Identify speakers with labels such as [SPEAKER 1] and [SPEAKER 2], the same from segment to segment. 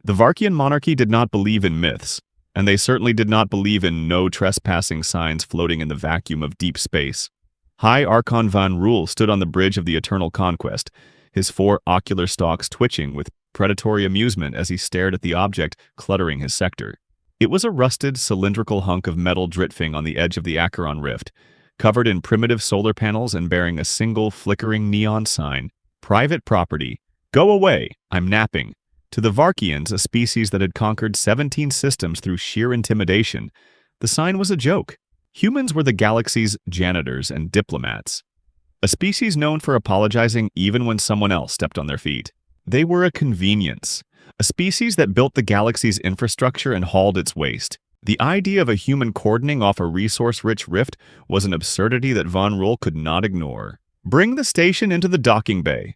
[SPEAKER 1] The Varkian Monarchy did not believe in myths, and they certainly did not believe in no trespassing signs floating in the vacuum of deep space. High-Archon Van-Rul stood on the bridge of the Eternal Conquest, his 4 ocular stalks twitching with predatory amusement as he stared at the object cluttering his sector. It was a rusted, cylindrical hunk of metal driftwing on the edge of the Acheron rift, covered in primitive solar panels and bearing a single flickering neon sign. Private property. Go away, I'm napping. To the Varkians, a species that had conquered 17 systems through sheer intimidation, the sign was a joke. Humans were the galaxy's janitors and diplomats, a species known for apologizing even when someone else stepped on their feet. They were a convenience, a species that built the galaxy's infrastructure and hauled its waste. The idea of a human cordoning off a resource-rich rift was an absurdity that Van-Rul could not ignore. "Bring the station into the docking bay,"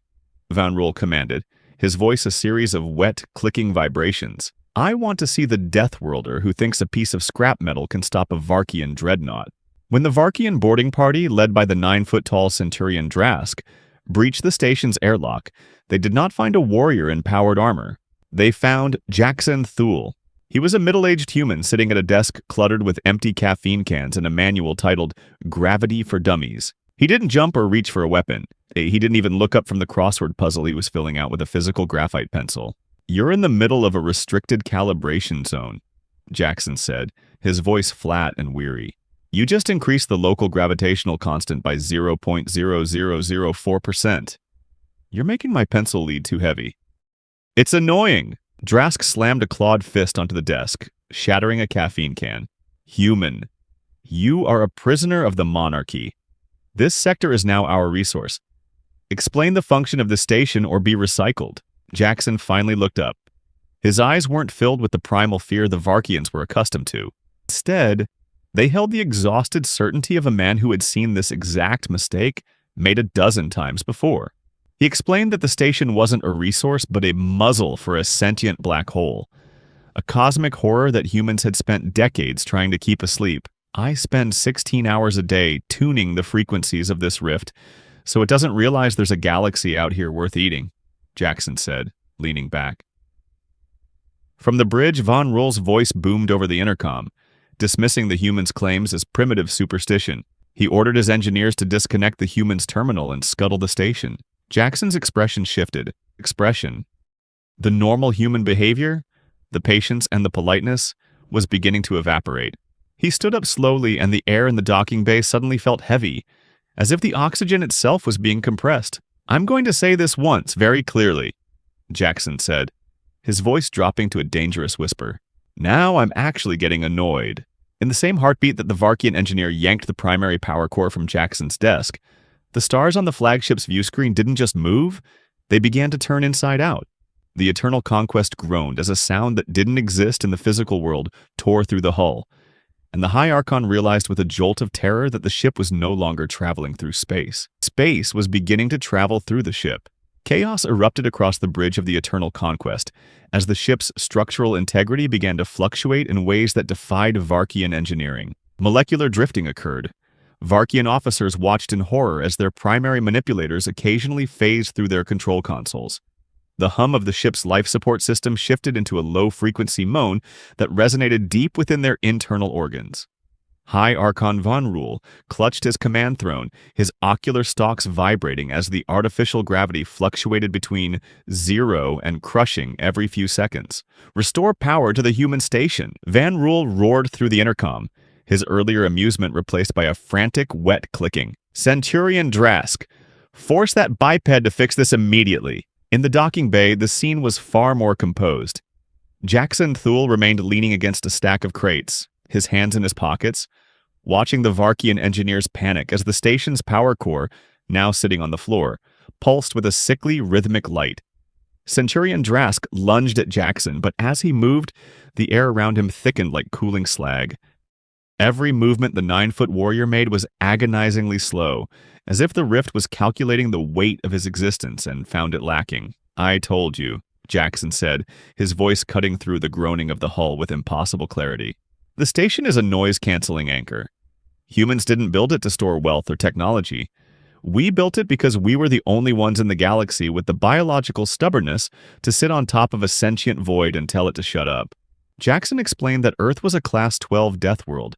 [SPEAKER 1] Van-Rul commanded, his voice a series of wet, clicking vibrations. "I want to see the Deathworlder who thinks a piece of scrap metal can stop a Varkian dreadnought." When the Varkian boarding party, led by the 9-foot-tall Centurion Drask, breached the station's airlock, they did not find a warrior in powered armor. They found Jaxen Thul. He was a middle-aged human sitting at a desk cluttered with empty caffeine cans and a manual titled Gravity for Dummies. He didn't jump or reach for a weapon. He didn't even look up from the crossword puzzle he was filling out with a physical graphite pencil. "You're in the middle of a restricted calibration zone," Jaxen said, his voice flat and weary. "You just increased the local gravitational constant by 0.0004%. You're making my pencil lead too heavy." "It's annoying!" Drask slammed a clawed fist onto the desk, shattering a caffeine can. "Human, you are a prisoner of the monarchy. This sector is now our resource. Explain the function of the station or be recycled." Jaxen finally looked up. His eyes weren't filled with the primal fear the Varkians were accustomed to. Instead, they held the exhausted certainty of a man who had seen this exact mistake made a dozen times before. He explained that the station wasn't a resource but a muzzle for a sentient black hole, a cosmic horror that humans had spent decades trying to keep asleep. "I spend 16 hours a day tuning the frequencies of this rift, so it doesn't realize there's a galaxy out here worth eating," Jaxen said, leaning back. From the bridge, Van-Rul's voice boomed over the intercom, dismissing the humans' claims as primitive superstition. He ordered his engineers to disconnect the humans' terminal and scuttle the station. Jaxen's expression shifted. The normal human behavior, the patience and the politeness, was beginning to evaporate. He stood up slowly, and the air in the docking bay suddenly felt heavy, as if the oxygen itself was being compressed. "I'm going to say this once, very clearly," Jaxen said, his voice dropping to a dangerous whisper. "Now I'm actually getting annoyed." In the same heartbeat that the Varkian engineer yanked the primary power core from Jaxen's desk, the stars on the flagship's view screen didn't just move, they began to turn inside out. The Eternal Conquest groaned as a sound that didn't exist in the physical world tore through the hull, and the High-Archon realized with a jolt of terror that the ship was no longer traveling through space. Space was beginning to travel through the ship. Chaos erupted across the bridge of the Eternal Conquest as the ship's structural integrity began to fluctuate in ways that defied Varkian engineering. Molecular drifting occurred. Varkian officers watched in horror as their primary manipulators occasionally phased through their control consoles. The hum of the ship's life support system shifted into a low-frequency moan that resonated deep within their internal organs. High-Archon Van-Rul clutched his command throne, his ocular stalks vibrating as the artificial gravity fluctuated between 0 and crushing every few seconds. "Restore power to the human station!" Van-Rul roared through the intercom, his earlier amusement replaced by a frantic, wet clicking. "Centurion Drask, force that biped to fix this immediately." In the docking bay, the scene was far more composed. Jaxen Thul remained leaning against a stack of crates, his hands in his pockets, watching the Varkian engineers panic as the station's power core, now sitting on the floor, pulsed with a sickly, rhythmic light. Centurion Drask lunged at Jaxen, but as he moved, the air around him thickened like cooling slag. Every movement the 9-foot warrior made was agonizingly slow, as if the rift was calculating the weight of his existence and found it lacking. "I told you," Jaxen said, his voice cutting through the groaning of the hull with impossible clarity. "The station is a noise-canceling anchor. Humans didn't build it to store wealth or technology. We built it because we were the only ones in the galaxy with the biological stubbornness to sit on top of a sentient void and tell it to shut up. Jaxen explained that Earth was a Class 12 death world,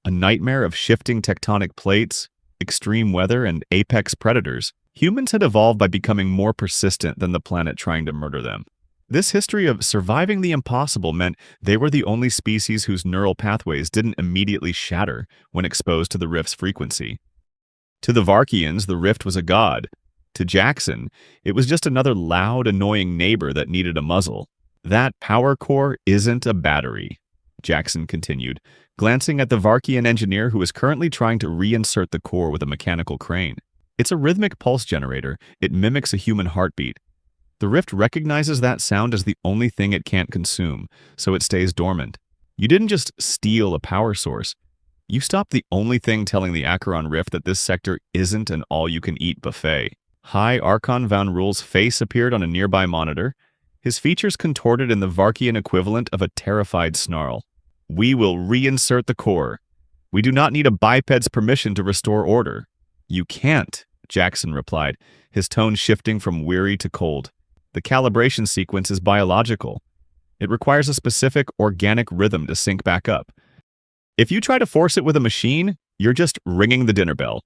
[SPEAKER 1] a nightmare of shifting tectonic plates, extreme weather, and apex predators. Humans had evolved by becoming more persistent than the planet trying to murder them. This history of surviving the impossible meant they were the only species whose neural pathways didn't immediately shatter when exposed to the rift's frequency. To the Varkians, the rift was a god. To Jaxen, it was just another loud, annoying neighbor that needed a muzzle. That power core isn't a battery, Jaxen continued, glancing at the Varkian engineer who was currently trying to reinsert the core with a mechanical crane. It's a rhythmic pulse generator. It mimics a human heartbeat. The rift recognizes that sound as the only thing it can't consume, so it stays dormant. You didn't just steal a power source. You stopped the only thing telling the Acheron rift that this sector isn't an all-you-can-eat buffet. High-Archon Van-Rul's face appeared on a nearby monitor, his features contorted in the Varkian equivalent of a terrified snarl. We will reinsert the core. We do not need a biped's permission to restore order. You can't, Jaxen replied, his tone shifting from weary to cold. The calibration sequence is biological. It requires a specific organic rhythm to sync back up. If you try to force it with a machine, you're just ringing the dinner bell.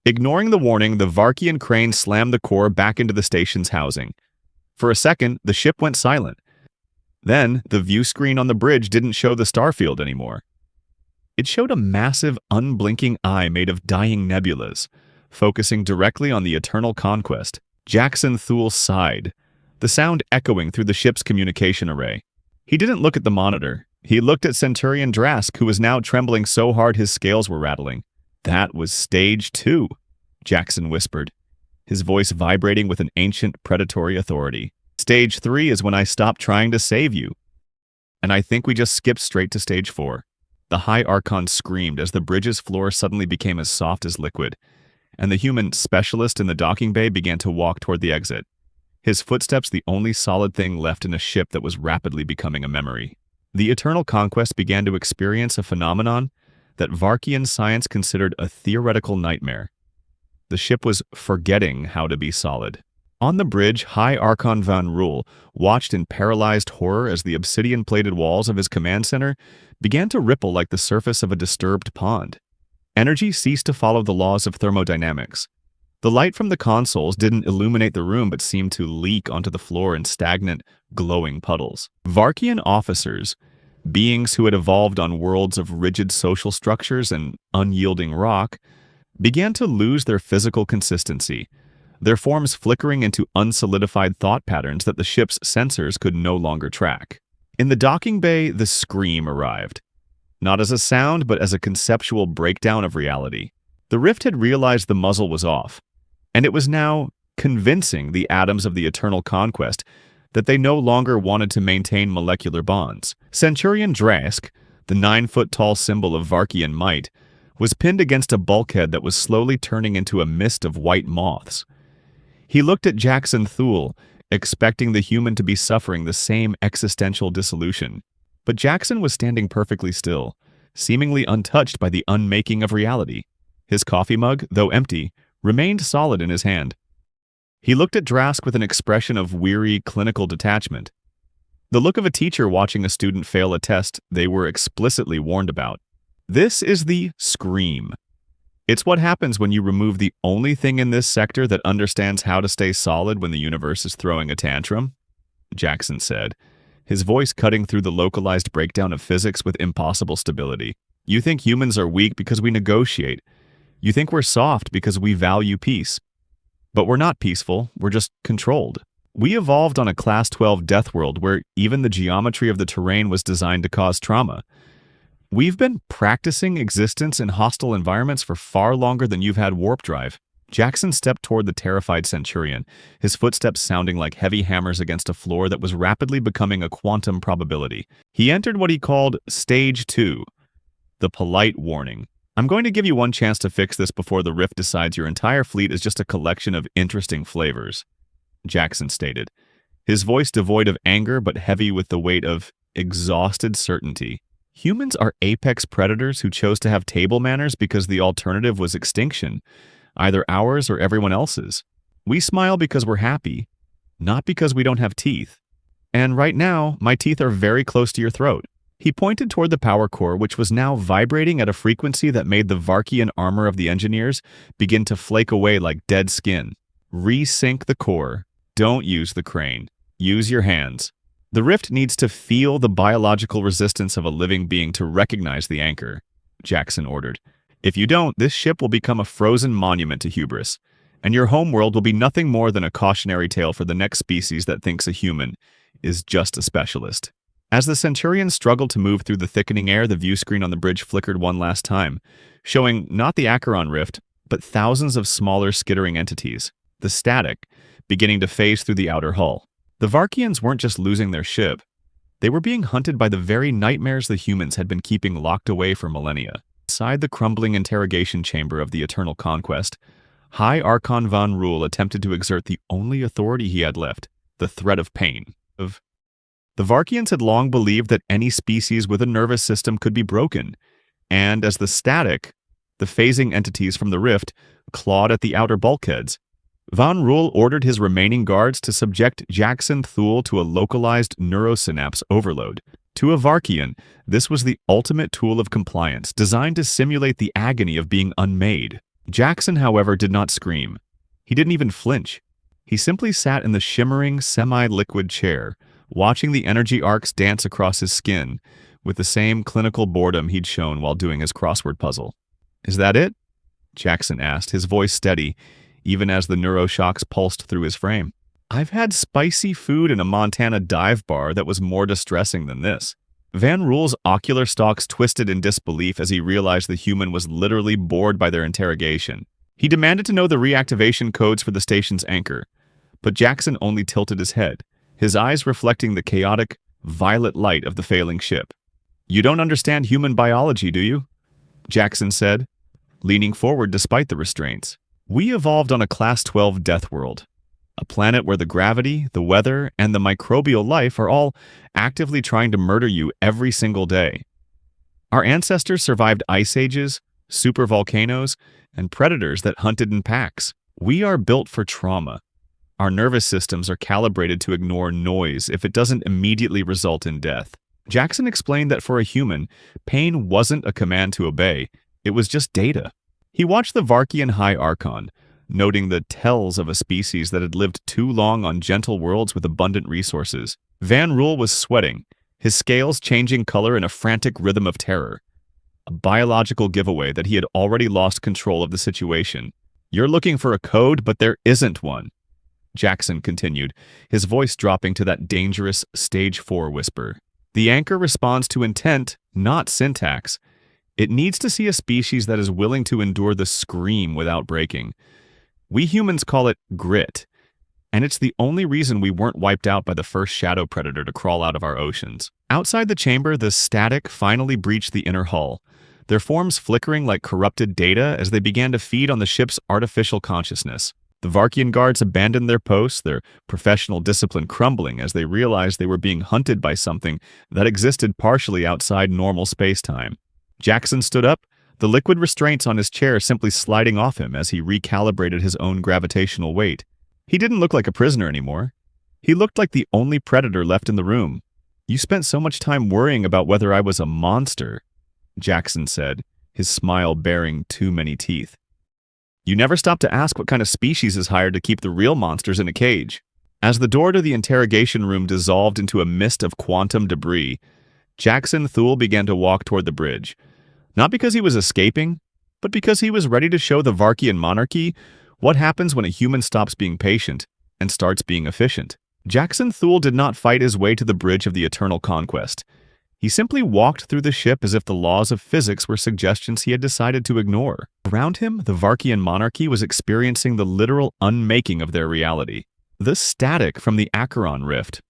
[SPEAKER 1] Ignoring the warning, the Varkian crane slammed the core back into the station's housing. For a second, the ship went silent. Then, the view screen on the bridge didn't show the starfield anymore. It showed a massive, unblinking eye made of dying nebulas, focusing directly on the eternal conquest. Jaxen Thul sighed, the sound echoing through the ship's communication array. He didn't look at the monitor. He looked at Centurion Drask, who was now trembling so hard his scales were rattling. That was Stage 2, Jaxen whispered, his voice vibrating with an ancient predatory authority. Stage 3 is when I stopped trying to save you. And I think we just skipped straight to Stage 4. The High-Archon screamed as the bridge's floor suddenly became as soft as liquid, and the human specialist in the docking bay began to walk toward the exit, his footsteps the only solid thing left in a ship that was rapidly becoming a memory. The Eternal Conquest began to experience a phenomenon that Varkian science considered a theoretical nightmare. The ship was forgetting how to be solid. On the bridge, High-Archon Van-Rul watched in paralyzed horror as the obsidian-plated walls of his command center began to ripple like the surface of a disturbed pond. Energy ceased to follow the laws of thermodynamics. The light from the consoles didn't illuminate the room but seemed to leak onto the floor in stagnant, glowing puddles. Varkian officers, beings who had evolved on worlds of rigid social structures and unyielding rock, began to lose their physical consistency, their forms flickering into unsolidified thought patterns that the ship's sensors could no longer track. In the docking bay, the scream arrived, not as a sound but as a conceptual breakdown of reality. The rift had realized the muzzle was off, and it was now convincing the atoms of the Eternal Conquest that they no longer wanted to maintain molecular bonds. Centurion Drask, the 9-foot-tall symbol of Varkian might, was pinned against a bulkhead that was slowly turning into a mist of white moths. He looked at Jaxen Thul, expecting the human to be suffering the same existential dissolution. But Jaxen was standing perfectly still, seemingly untouched by the unmaking of reality. His coffee mug, though empty, remained solid in his hand. He looked at Drask with an expression of weary, clinical detachment. The look of a teacher watching a student fail a test they were explicitly warned about. This is the scream. It's what happens when you remove the only thing in this sector that understands how to stay solid when the universe is throwing a tantrum, Jaxen said, his voice cutting through the localized breakdown of physics with impossible stability. You think humans are weak because we negotiate. You think we're soft because we value peace. But we're not peaceful, we're just controlled. We evolved on a Class 12 death world where even the geometry of the terrain was designed to cause trauma. We've been practicing existence in hostile environments for far longer than you've had warp drive. Jaxen stepped toward the terrified Centurion, his footsteps sounding like heavy hammers against a floor that was rapidly becoming a quantum probability. He entered what he called Stage 2, the polite warning. I'm going to give you one chance to fix this before the rift decides your entire fleet is just a collection of interesting flavors, Jaxen stated, his voice devoid of anger but heavy with the weight of exhausted certainty. Humans are apex predators who chose to have table manners because the alternative was extinction. either ours or everyone else's. We smile because we're happy, not because we don't have teeth. And right now, my teeth are very close to your throat. He pointed toward the power core, which was now vibrating at a frequency that made the Varkian armor of the engineers begin to flake away like dead skin. Resync the core. Don't use the crane. Use your hands. The rift needs to feel the biological resistance of a living being to recognize the anchor, Jaxen ordered. If you don't, this ship will become a frozen monument to hubris, and your homeworld will be nothing more than a cautionary tale for the next species that thinks a human is just a specialist. As the Centurions struggled to move through the thickening air, the view screen on the bridge flickered one last time, showing not the Acheron rift, but thousands of smaller skittering entities, the static, beginning to phase through the outer hull. The Varkians weren't just losing their ship. They were being hunted by the very nightmares the humans had been keeping locked away for millennia. Inside the crumbling interrogation chamber of the Eternal Conquest, High-Archon Van-Rul attempted to exert the only authority he had left, the threat of pain. The Varkians had long believed that any species with a nervous system could be broken, and as the static, the phasing entities from the rift, clawed at the outer bulkheads, Van-Rul ordered his remaining guards to subject Jaxen Thul to a localized neurosynapse overload. To a Varkian, this was the ultimate tool of compliance, designed to simulate the agony of being unmade. Jaxen, however, did not scream. He didn't even flinch. He simply sat in the shimmering, semi-liquid chair, watching the energy arcs dance across his skin with the same clinical boredom he'd shown while doing his crossword puzzle. "Is that it?" Jaxen asked, his voice steady, even as the neuroshocks pulsed through his frame. "I've had spicy food in a Montana dive bar that was more distressing than this." Van-Rul's ocular stalks twisted in disbelief as he realized the human was literally bored by their interrogation. He demanded to know the reactivation codes for the station's anchor, but Jaxen only tilted his head, his eyes reflecting the chaotic, violet light of the failing ship. "You don't understand human biology, do you?" Jaxen said, leaning forward despite the restraints. "We evolved on a Class 12 Deathworld, a planet where the gravity, the weather, and the microbial life are all actively trying to murder you every single day. Our ancestors survived ice ages, supervolcanoes, and predators that hunted in packs. We are built for trauma. Our nervous systems are calibrated to ignore noise if it doesn't immediately result in death." Jaxen explained that for a human, pain wasn't a command to obey, it was just data. He watched the Varkian High-Archon, noting the tells of a species that had lived too long on gentle worlds with abundant resources. Van-Rul was sweating, his scales changing color in a frantic rhythm of terror, a biological giveaway that he had already lost control of the situation. "You're looking for a code, but there isn't one," Jaxen continued, his voice dropping to that dangerous Stage 4 whisper. "The anchor responds to intent, not syntax. It needs to see a species that is willing to endure the scream without breaking. We humans call it grit, and it's the only reason we weren't wiped out by the first shadow predator to crawl out of our oceans." Outside the chamber, the static finally breached the inner hull, their forms flickering like corrupted data as they began to feed on the ship's artificial consciousness. The Varkian guards abandoned their posts, their professional discipline crumbling as they realized they were being hunted by something that existed partially outside normal space-time. Jaxen stood up, the liquid restraints on his chair simply sliding off him as he recalibrated his own gravitational weight. He didn't look like a prisoner anymore. He looked like the only predator left in the room. "You spent so much time worrying about whether I was a monster," Jaxen said, his smile bearing too many teeth. "You never stopped to ask what kind of species is hired to keep the real monsters in a cage." As the door to the interrogation room dissolved into a mist of quantum debris, Jaxen Thul began to walk toward the bridge. Not because he was escaping, but because he was ready to show the Varkian Monarchy what happens when a human stops being patient and starts being efficient. Jaxen Thul did not fight his way to the bridge of the Eternal Conquest. He simply walked through the ship as if the laws of physics were suggestions he had decided to ignore. Around him, the Varkian Monarchy was experiencing the literal unmaking of their reality. The static from the Acheron rift,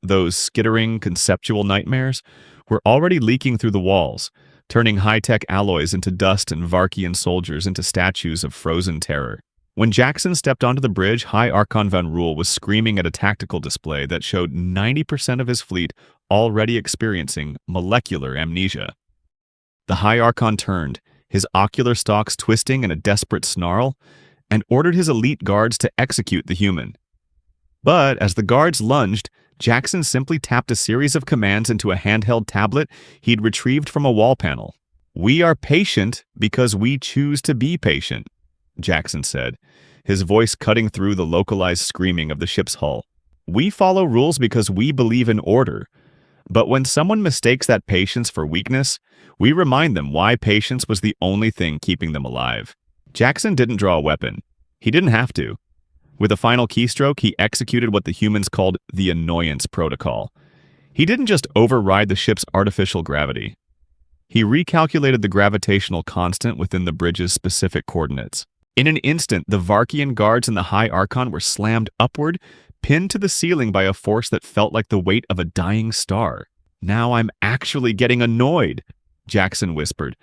[SPEAKER 1] those skittering conceptual nightmares, were already leaking through the walls, turning high-tech alloys into dust and Varkian soldiers into statues of frozen terror. When Jaxen stepped onto the bridge, High-Archon Van-Rul was screaming at a tactical display that showed 90% of his fleet already experiencing molecular amnesia. The High-Archon turned, his ocular stalks twisting in a desperate snarl, and ordered his elite guards to execute the human. But as the guards lunged, Jaxen simply tapped a series of commands into a handheld tablet he'd retrieved from a wall panel. "We are patient because we choose to be patient," Jaxen said, his voice cutting through the localized screaming of the ship's hull. "We follow rules because we believe in order. But when someone mistakes that patience for weakness, we remind them why patience was the only thing keeping them alive." Jaxen didn't draw a weapon. He didn't have to. With a final keystroke, he executed what the humans called the Annoyance Protocol. He didn't just override the ship's artificial gravity. He recalculated the gravitational constant within the bridge's specific coordinates. In an instant, the Varkian guards in the High-Archon were slammed upward, pinned to the ceiling by a force that felt like the weight of a dying star. "Now I'm actually getting annoyed," Jaxen whispered,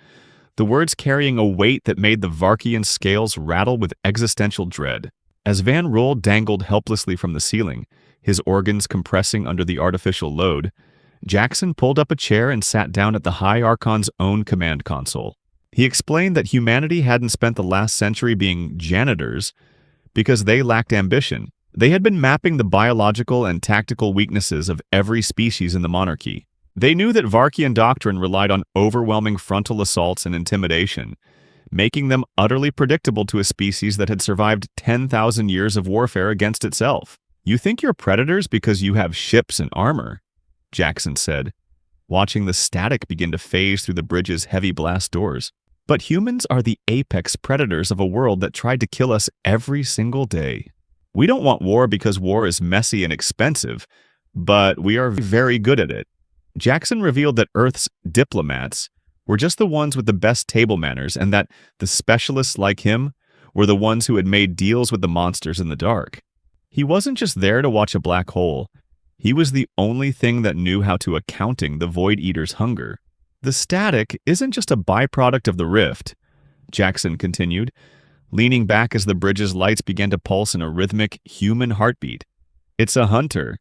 [SPEAKER 1] the words carrying a weight that made the Varkian scales rattle with existential dread. As Van-Rul dangled helplessly from the ceiling, his organs compressing under the artificial load, Jaxen pulled up a chair and sat down at the High-Archon's own command console. He explained that humanity hadn't spent the last century being janitors because they lacked ambition. They had been mapping the biological and tactical weaknesses of every species in the monarchy. They knew that Varkian doctrine relied on overwhelming frontal assaults and intimidation, making them utterly predictable to a species that had survived 10,000 years of warfare against itself. "You think you're predators because you have ships and armor," Jaxen said, watching the static begin to phase through the bridge's heavy blast doors. "But humans are the apex predators of a world that tried to kill us every single day. We don't want war because war is messy and expensive, but we are very good at it." Jaxen revealed that Earth's diplomats were just the ones with the best table manners, and that the specialists like him were the ones who had made deals with the monsters in the dark. He wasn't just there to watch a black hole. He was the only thing that knew how to accounting the Void Eater's hunger. "The static isn't just a byproduct of the rift," Jaxen continued, leaning back as the bridge's lights began to pulse in a rhythmic, human heartbeat. "It's a hunter.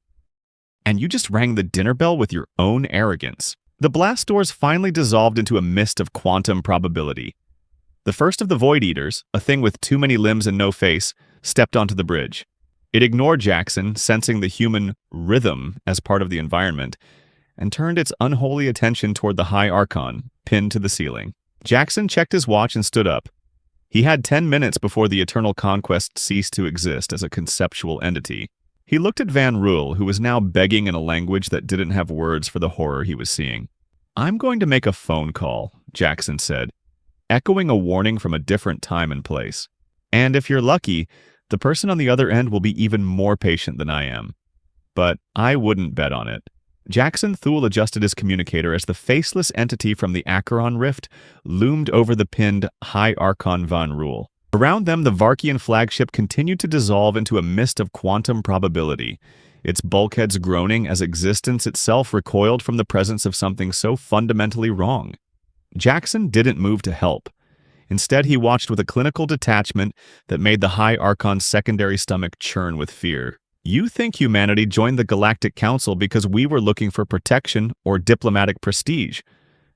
[SPEAKER 1] And you just rang the dinner bell with your own arrogance." The blast doors finally dissolved into a mist of quantum probability. The first of the Void Eaters, a thing with too many limbs and no face, stepped onto the bridge. It ignored Jaxen, sensing the human rhythm as part of the environment, and turned its unholy attention toward the High-Archon, pinned to the ceiling. Jaxen checked his watch and stood up. He had 10 minutes before the Eternal Conquest ceased to exist as a conceptual entity. He looked at Van-Rul, who was now begging in a language that didn't have words for the horror he was seeing. "I'm going to make a phone call," Jaxen said, echoing a warning from a different time and place. "And if you're lucky, the person on the other end will be even more patient than I am. But I wouldn't bet on it." Jaxen Thul adjusted his communicator as the faceless entity from the Acheron rift loomed over the pinned High-Archon Van-Rul. Around them, the Varkian flagship continued to dissolve into a mist of quantum probability, its bulkheads groaning as existence itself recoiled from the presence of something so fundamentally wrong. Jaxen didn't move to help. Instead, he watched with a clinical detachment that made the High-Archon's secondary stomach churn with fear. "You think humanity joined the Galactic Council because we were looking for protection or diplomatic prestige,"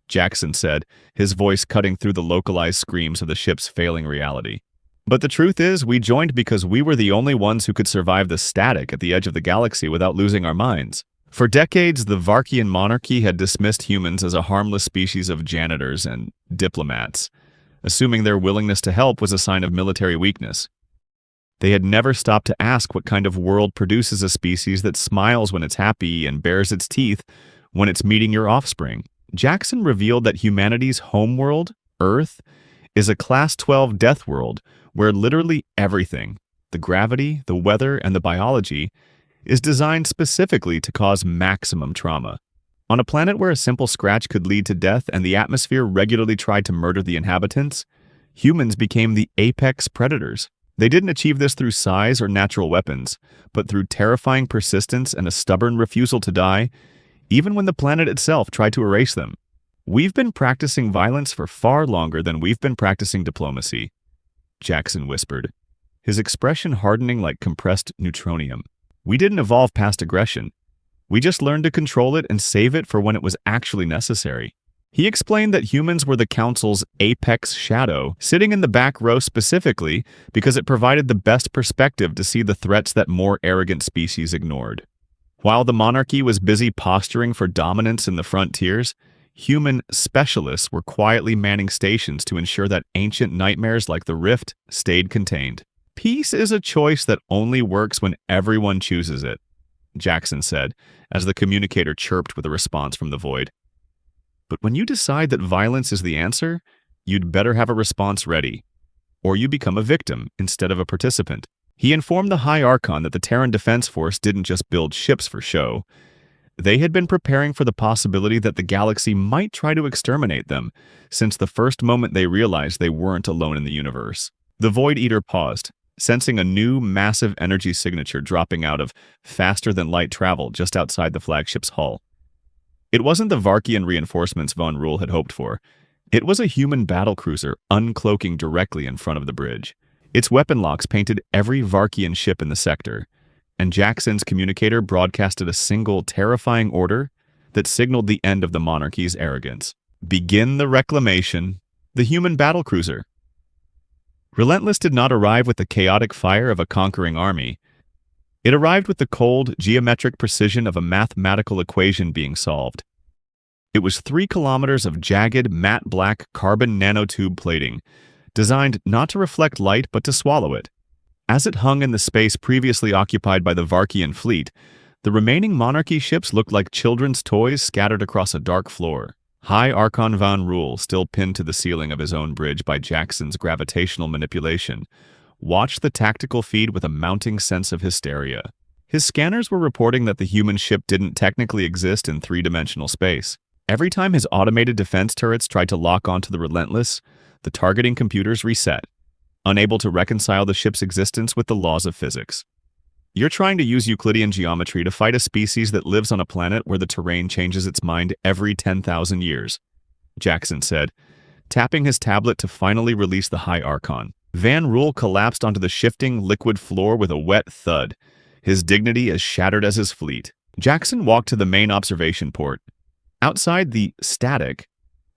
[SPEAKER 1] Jaxen said, his voice cutting through the localized screams of the ship's failing reality. "But the truth is, we joined because we were the only ones who could survive the static at the edge of the galaxy without losing our minds. For decades, the Varkian Monarchy had dismissed humans as a harmless species of janitors and diplomats, assuming their willingness to help was a sign of military weakness. They had never stopped to ask what kind of world produces a species that smiles when it's happy and bares its teeth when it's meeting your offspring. Jaxen revealed that humanity's homeworld, Earth, is a Class 12 Deathworld where literally everything, the gravity, the weather, and the biology, is designed specifically to cause maximum trauma. On a planet where a simple scratch could lead to death and the atmosphere regularly tried to murder the inhabitants, humans became the apex predators. They didn't achieve this through size or natural weapons, but through terrifying persistence and a stubborn refusal to die, even when the planet itself tried to erase them. "We've been practicing violence for far longer than we've been practicing diplomacy," Jaxen whispered, his expression hardening like compressed neutronium. "We didn't evolve past aggression. We just learned to control it and save it for when it was actually necessary." He explained that humans were the Council's apex shadow, sitting in the back row specifically because it provided the best perspective to see the threats that more arrogant species ignored. While the monarchy was busy posturing for dominance in the frontiers, human specialists were quietly manning stations to ensure that ancient nightmares like the Rift stayed contained. Peace is a choice that only works when everyone chooses it, Jaxen said, as the communicator chirped with a response from the void. But when you decide that violence is the answer, you'd better have a response ready, or you become a victim instead of a participant. He informed the High-Archon that the Terran Defense Force didn't just build ships for show. They had been preparing for the possibility that the galaxy might try to exterminate them, since the first moment they realized they weren't alone in the universe. The Void Eater paused, sensing a new, massive energy signature dropping out of faster-than-light travel just outside the flagship's hull. It wasn't the Varkian reinforcements Van-Rul had hoped for. It was a human battlecruiser uncloaking directly in front of the bridge. Its weapon locks painted every Varkian ship in the sector, and Jaxen's communicator broadcasted a single terrifying order that signaled the end of the monarchy's arrogance. Begin the Reclamation, the human battlecruiser. Relentless did not arrive with the chaotic fire of a conquering army. It arrived with the cold, geometric precision of a mathematical equation being solved. It was 3 kilometers of jagged, matte black carbon nanotube plating, designed not to reflect light but to swallow it. As it hung in the space previously occupied by the Varkian fleet, the remaining monarchy ships looked like children's toys scattered across a dark floor. High-Archon Van-Rul, still pinned to the ceiling of his own bridge by Jaxen's gravitational manipulation, watched the tactical feed with a mounting sense of hysteria. His scanners were reporting that the human ship didn't technically exist in 3-dimensional space. Every time his automated defense turrets tried to lock onto the Relentless, the targeting computers reset, unable to reconcile the ship's existence with the laws of physics. You're trying to use Euclidean geometry to fight a species that lives on a planet where the terrain changes its mind every 10,000 years, Jaxen said, tapping his tablet to finally release the High-Archon. Van-Rul collapsed onto the shifting, liquid floor with a wet thud, his dignity as shattered as his fleet. Jaxen walked to the main observation port. Outside the static,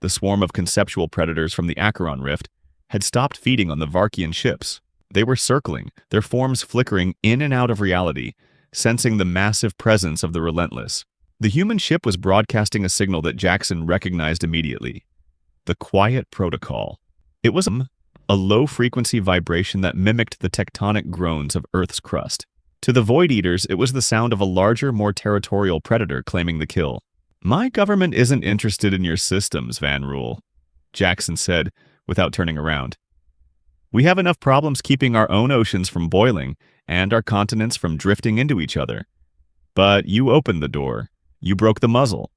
[SPEAKER 1] the swarm of conceptual predators from the Acheron rift had stopped feeding on the Varkian ships. They were circling, their forms flickering in and out of reality, sensing the massive presence of the Relentless. The human ship was broadcasting a signal that Jaxen recognized immediately. The Quiet Protocol. It was a low-frequency vibration that mimicked the tectonic groans of Earth's crust. To the Void Eaters, it was the sound of a larger, more territorial predator claiming the kill. "My government isn't interested in your systems, Van-Rul," Jaxen said, without turning around. "We have enough problems keeping our own oceans from boiling and our continents from drifting into each other. But you opened the door. You broke the muzzle.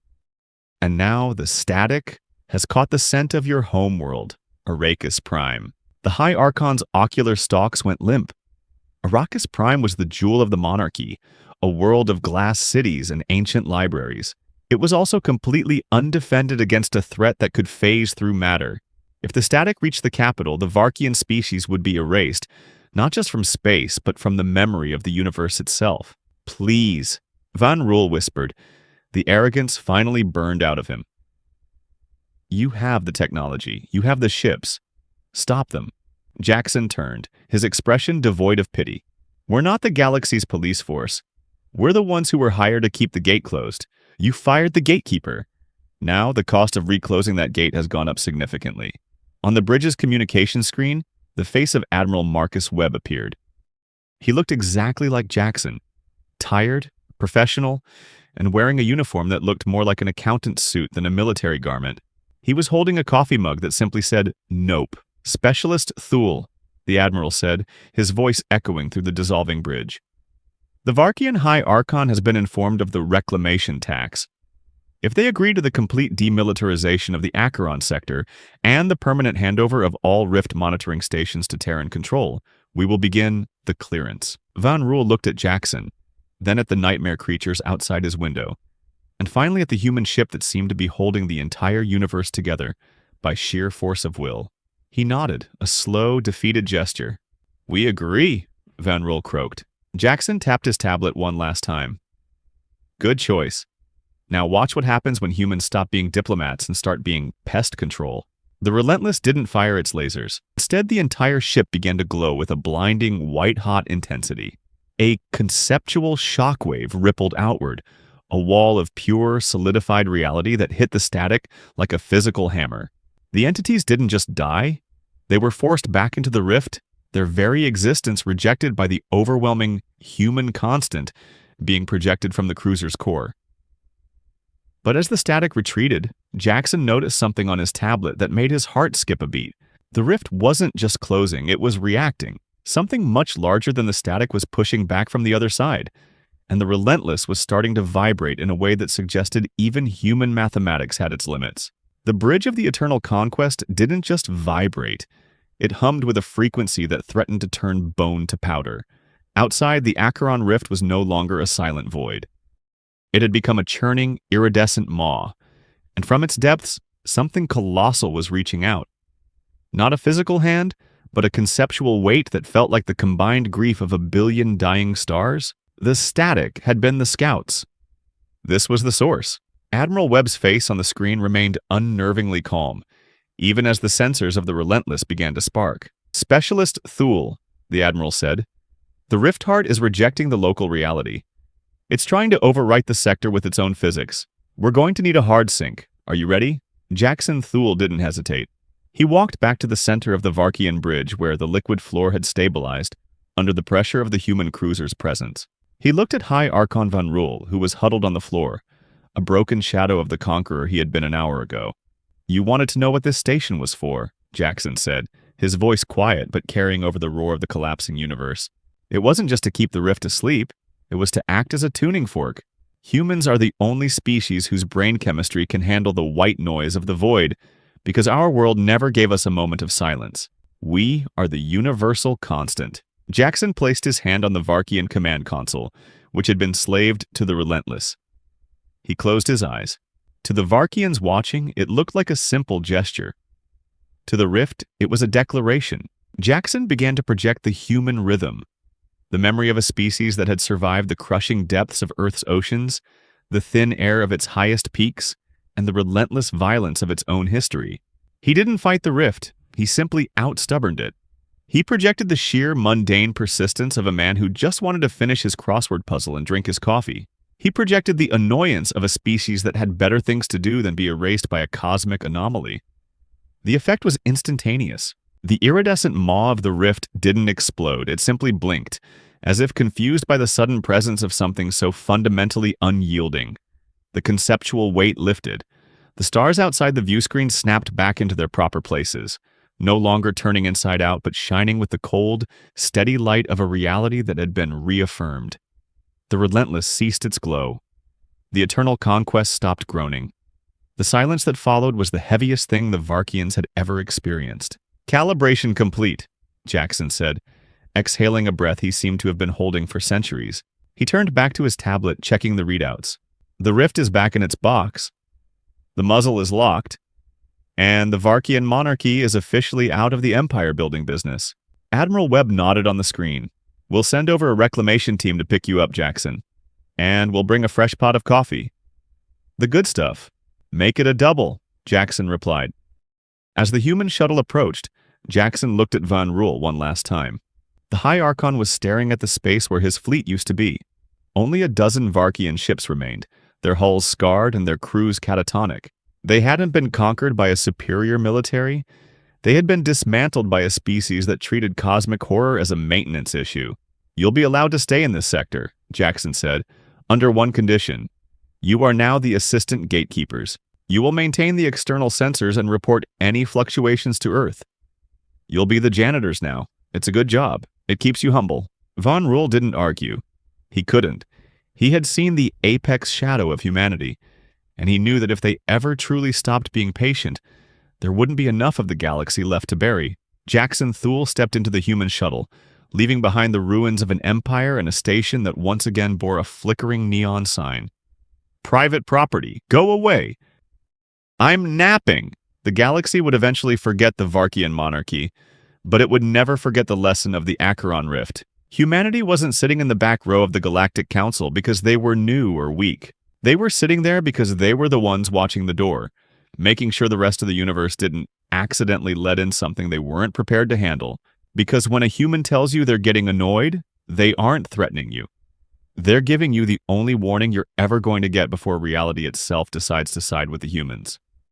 [SPEAKER 1] And now the static has caught the scent of your homeworld, Arrakis Prime." The High-Archon's ocular stalks went limp. Arrakis Prime was the jewel of the monarchy, a world of glass cities and ancient libraries. It was also completely undefended against a threat that could phase through matter. If the static reached the capital, the Varkian species would be erased, not just from space, but from the memory of the universe itself. "Please," Van-Rul whispered. The arrogance finally burned out of him. "You have the technology. You have the ships. Stop them." Jaxen turned, his expression devoid of pity. "We're not the galaxy's police force. We're the ones who were hired to keep the gate closed. You fired the gatekeeper. Now the cost of reclosing that gate has gone up significantly." On the bridge's communication screen, the face of Admiral Marcus Webb appeared. He looked exactly like Jaxen, tired, professional, and wearing a uniform that looked more like an accountant's suit than a military garment. He was holding a coffee mug that simply said, "Nope." "Specialist Thul," the Admiral said, his voice echoing through the dissolving bridge. "The Varkian High-Archon has been informed of the Reclamation tax. If they agree to the complete demilitarization of the Acheron sector and the permanent handover of all Rift monitoring stations to Terran control, we will begin the clearance." Van-Rul looked at Jaxen, then at the nightmare creatures outside his window, and finally at the human ship that seemed to be holding the entire universe together by sheer force of will. He nodded, a slow, defeated gesture. "We agree," Van-Rul croaked. Jaxen tapped his tablet one last time. "Good choice. Now watch what happens when humans stop being diplomats and start being pest control. The Relentless didn't fire its lasers. Instead, the entire ship began to glow with a blinding, white-hot intensity. A conceptual shockwave rippled outward, a wall of pure, solidified reality that hit the static like a physical hammer. The entities didn't just die. They were forced back into the rift, their very existence rejected by the overwhelming human constant being projected from the cruiser's core. But as the static retreated, Jaxen noticed something on his tablet that made his heart skip a beat. The rift wasn't just closing, it was reacting. Something much larger than the static was pushing back from the other side, and the Relentless was starting to vibrate in a way that suggested even human mathematics had its limits. The bridge of the Eternal Conquest didn't just vibrate, it hummed with a frequency that threatened to turn bone to powder. Outside, the Acheron rift was no longer a silent void. It had become a churning, iridescent maw, and from its depths, something colossal was reaching out. Not a physical hand, but a conceptual weight that felt like the combined grief of a billion dying stars. The static had been the scouts. This was the source. Admiral Webb's face on the screen remained unnervingly calm, even as the sensors of the Relentless began to spark. Specialist Thul, the Admiral said, the Rift Heart is rejecting the local reality. It's trying to overwrite the sector with its own physics. We're going to need a hard sync. Are you ready? Jaxen Thul didn't hesitate. He walked back to the center of the Varkian bridge where the liquid floor had stabilized under the pressure of the human cruiser's presence. He looked at High-Archon Van-Rul, who was huddled on the floor, a broken shadow of the conqueror he had been an hour ago. You wanted to know what this station was for, Jaxen said, his voice quiet but carrying over the roar of the collapsing universe. It wasn't just to keep the rift asleep. It was to act as a tuning fork. Humans are the only species whose brain chemistry can handle the white noise of the void, because our world never gave us a moment of silence. We are the universal constant. Jaxen placed his hand on the Varkian command console, which had been slaved to the Relentless. He closed his eyes. To the Varkians watching, it looked like a simple gesture. To the Rift, it was a declaration. Jaxen began to project the human rhythm, the memory of a species that had survived the crushing depths of Earth's oceans, the thin air of its highest peaks, and the relentless violence of its own history. He didn't fight the rift, he simply outstubborned it. He projected the sheer, mundane persistence of a man who just wanted to finish his crossword puzzle and drink his coffee. He projected the annoyance of a species that had better things to do than be erased by a cosmic anomaly. The effect was instantaneous. The iridescent maw of the rift didn't explode, it simply blinked, as if confused by the sudden presence of something so fundamentally unyielding. The conceptual weight lifted. The stars outside the viewscreen snapped back into their proper places, no longer turning inside out but shining with the cold, steady light of a reality that had been reaffirmed. The Relentless ceased its glow. The Eternal Conquest stopped groaning. The silence that followed was the heaviest thing the Varkians had ever experienced. Calibration complete, Jaxen said, exhaling a breath he seemed to have been holding for centuries. He turned back to his tablet, checking the readouts. The rift is back in its box. The muzzle is locked. And the Varkian Monarchy is officially out of the empire-building business. Admiral Webb nodded on the screen. We'll send over a reclamation team to pick you up, Jaxen. And we'll bring a fresh pot of coffee. The good stuff. Make it a double, Jaxen replied. As the human shuttle approached, Jaxen looked at Van-Rul one last time. The High-Archon was staring at the space where his fleet used to be. Only a dozen Varkian ships remained, their hulls scarred and their crews catatonic. They hadn't been conquered by a superior military. They had been dismantled by a species that treated cosmic horror as a maintenance issue. You'll be allowed to stay in this sector, Jaxen said, under one condition. You are now the assistant gatekeepers. You will maintain the external sensors and report any fluctuations to Earth. You'll be the janitors now. It's a good job. It keeps you humble. Van-Rul didn't argue. He couldn't. He had seen the apex shadow of humanity, and he knew that if they ever truly stopped being patient, there wouldn't be enough of the galaxy left to bury. Jaxen Thul stepped into the human shuttle, leaving behind the ruins of an empire and a station that once again bore a flickering neon sign. Private property. Go away. I'm napping. The galaxy would eventually forget the Varkian Monarchy, but it would never forget the lesson of the Acheron Rift. Humanity wasn't sitting in the back row of the Galactic Council because they were new or weak. They were sitting there because they were the ones watching the door, making sure the rest of the universe didn't accidentally let in something they weren't prepared to handle. Because when a human tells you they're getting annoyed, they aren't threatening you. They're giving you the only warning you're ever going to get before reality itself decides to side with the humans.